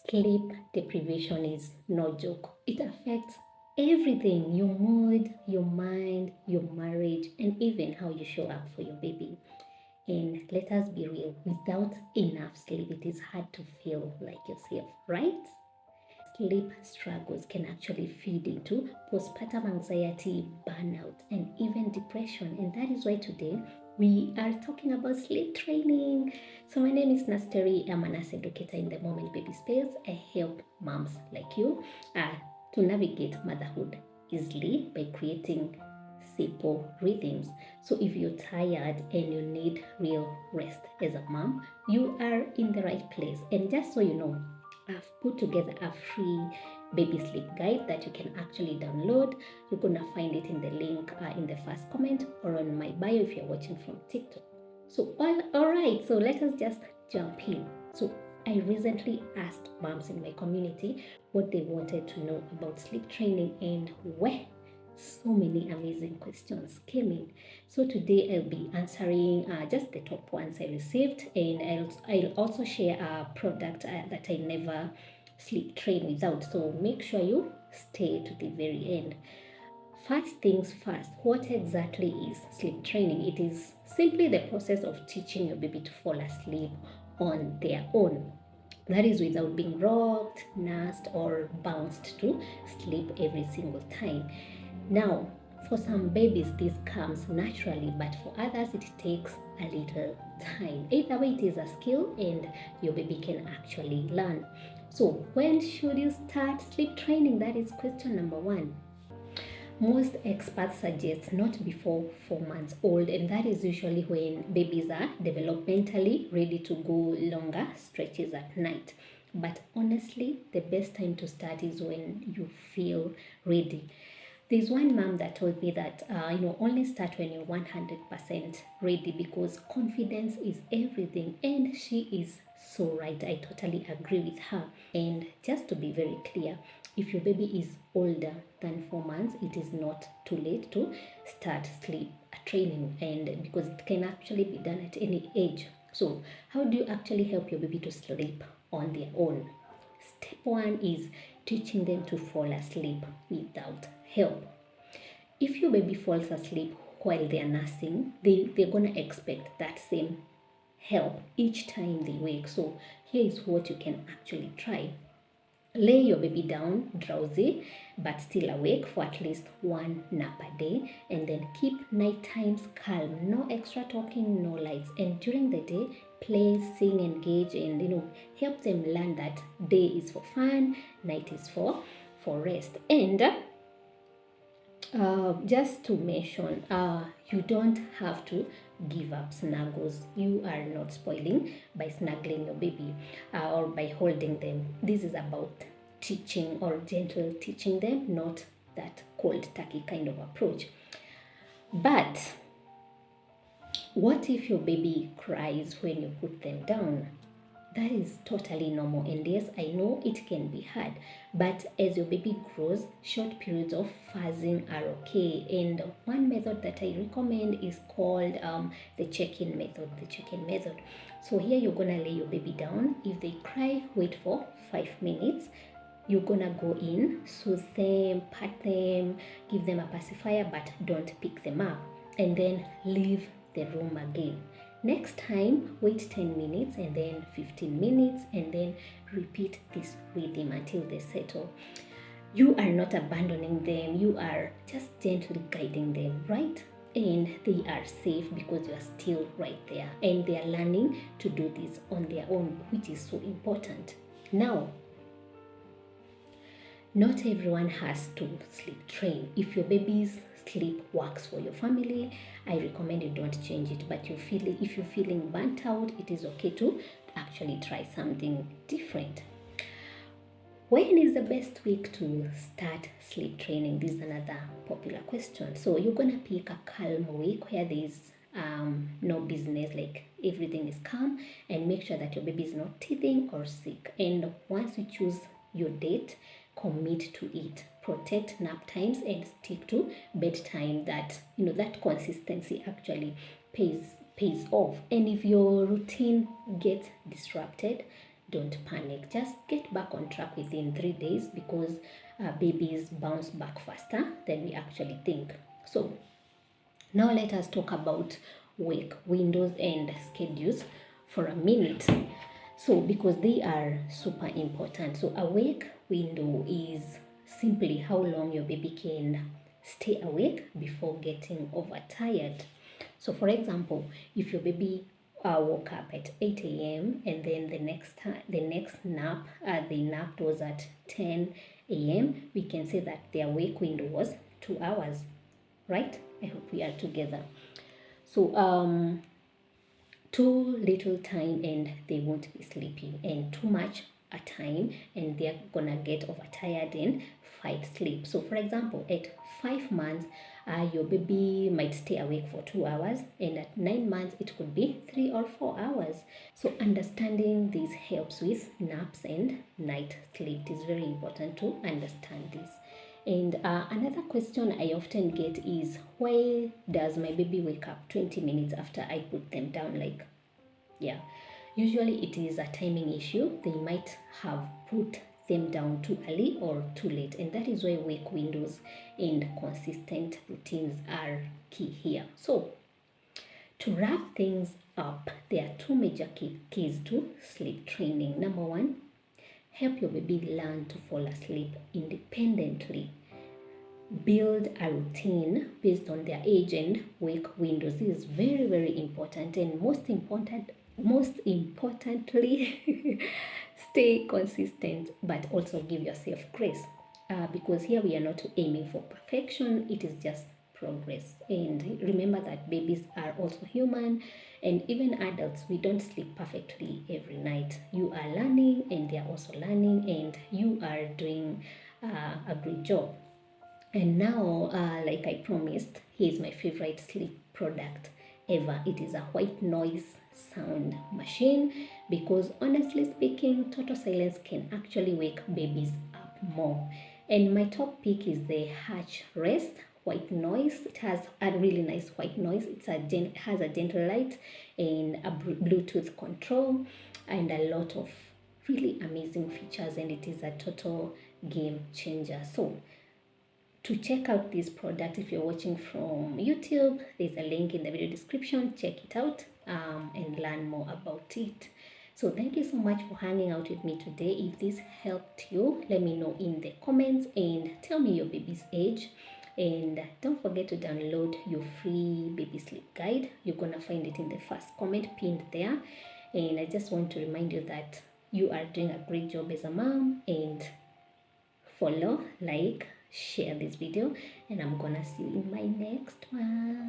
Sleep deprivation is no joke. It affects everything: your mood, your mind, your marriage, and even how you show up for your baby. And let us be real, without enough sleep, it is hard to feel like yourself, right? Sleep struggles can actually feed into postpartum anxiety, burnout, and even depression. And that is why today we are talking about sleep training. So, my name is Nasteri. I'm a nurse educator in the Moment Baby Space. I help moms like you to navigate motherhood easily by creating simple rhythms. So, if you're tired and you need real rest as a mom, you are in the right place. And just so you know, I've put together a free baby sleep guide that you can actually download. You're gonna find it in the link in the first comment or on my bio if you're watching from TikTok. So, all right, so let us just jump in. So, I recently asked moms in my community what they wanted to know about sleep training, and where so many amazing questions came in. So today I'll be answering just the top ones I received, and I'll also share a product that I never sleep train without. So make sure you stay to the very end. First things first, what exactly is sleep training? It is simply the process of teaching your baby to fall asleep on their own. That is without being rocked, nursed, or bounced to sleep every single time. Now, for some babies, this comes naturally, but for others, it takes a little time. Either way, it is a skill and your baby can actually learn. So, when should you start sleep training? That is question number one. Most experts suggest not before 4 months old, and that is usually when babies are developmentally ready to go longer stretches at night. But honestly, the best time to start is when you feel ready. There's one mom that told me that only start when you're 100% ready, because confidence is everything, and she is so right. I totally agree with her. And just to be very clear, if your baby is older than 4 months, it is not too late to start sleep training, and because it can actually be done at any age. So, how do you actually help your baby to sleep on their own? Step one is teaching them to fall asleep without help. If your baby falls asleep while they are nursing, they're going to expect that same help each time they wake. So here is what you can actually try. Lay your baby down drowsy but still awake for at least one nap a day, and then keep night times calm. No extra talking, no lights. And during the day, play, sing, engage, and help them learn that day is for fun, night is for rest. And just to mention, you don't have to give up snuggles. You are not spoiling by snuggling your baby or by holding them. This is about teaching, or gentle teaching them, not that cold turkey kind of approach. But what if your baby cries when you put them down? That is totally normal, and yes, I know it can be hard, but as your baby grows, short periods of fuzzing are okay. And one method that I recommend is called the check-in method. So here you're gonna lay your baby down. If they cry, wait for 5 minutes. You're gonna go in, soothe them, pat them, give them a pacifier, but don't pick them up, and then leave the room again. Next time, wait 10 minutes, and then 15 minutes, and then repeat this rhythm until they settle. You are not abandoning them, you are just gently guiding them, right? And they are safe because you are still right there, and they are learning to do this on their own, which is so important. Now, not everyone has to sleep train. If your baby's sleep works for your family, I recommend you don't change it. But if you're feeling burnt out, it is okay to actually try something different. When is the best week to start sleep training? This is another popular question. So you're gonna pick a calm week where there's no business, like everything is calm, and make sure that your baby is not teething or sick. And once you choose your date, commit to it. Protect nap times and stick to bedtime. That consistency actually pays off. And if your routine gets disrupted, don't panic. Just get back on track within 3 days, because babies bounce back faster than we actually think. So now let us talk about wake windows and schedules for a minute. So because they are super important. So a wake window is simply how long your baby can stay awake before getting overtired. So for example, if your baby woke up at 8 a.m. and then the next nap, the nap was at 10 a.m., we can say that their wake window was 2 hours, right? I hope we are together. So too little time and they won't be sleepy, and too much a time and they're gonna get overtired and fight sleep. So for example, at 5 months, your baby might stay awake for 2 hours, and at 9 months it could be 3 or 4 hours. So understanding this helps with naps and night sleep. It is very important to understand this. And another question I often get is, why does my baby wake up 20 minutes after I put them down? Like, yeah, usually it is a timing issue. They might have put them down too early or too late, and that is why wake windows and consistent routines are key here. So to wrap things up, there are two major keys to sleep training. Number one, help your baby learn to fall asleep independently. Build a routine based on their age and wake windows. This is very, very important. And most importantly, stay consistent, but also give yourself grace. Because here we are not aiming for perfection, it is just progress. And remember that babies are also human, and even adults, we don't sleep perfectly every night. You are learning and they are also learning, and you are doing a great job. And now, like I promised, here's my favorite sleep product ever. It is a white noise sound machine, because honestly speaking, total silence can actually wake babies up more. And my top pick is the Hatch Rest white noise. It has a really nice white noise. It has a gentle light and a Bluetooth control and a lot of really amazing features, and it is a total game changer. So to check out this product, if you're watching from YouTube, there's a link in the video description. Check it out and learn more about it. So thank you so much for hanging out with me today. If this helped you, let me know in the comments and tell me your baby's age. And don't forget to download your free baby sleep guide. You're gonna find it in the first comment pinned there. And I just want to remind you that you are doing a great job as a mom, and follow, like, share this video, and I'm gonna see you in my next one.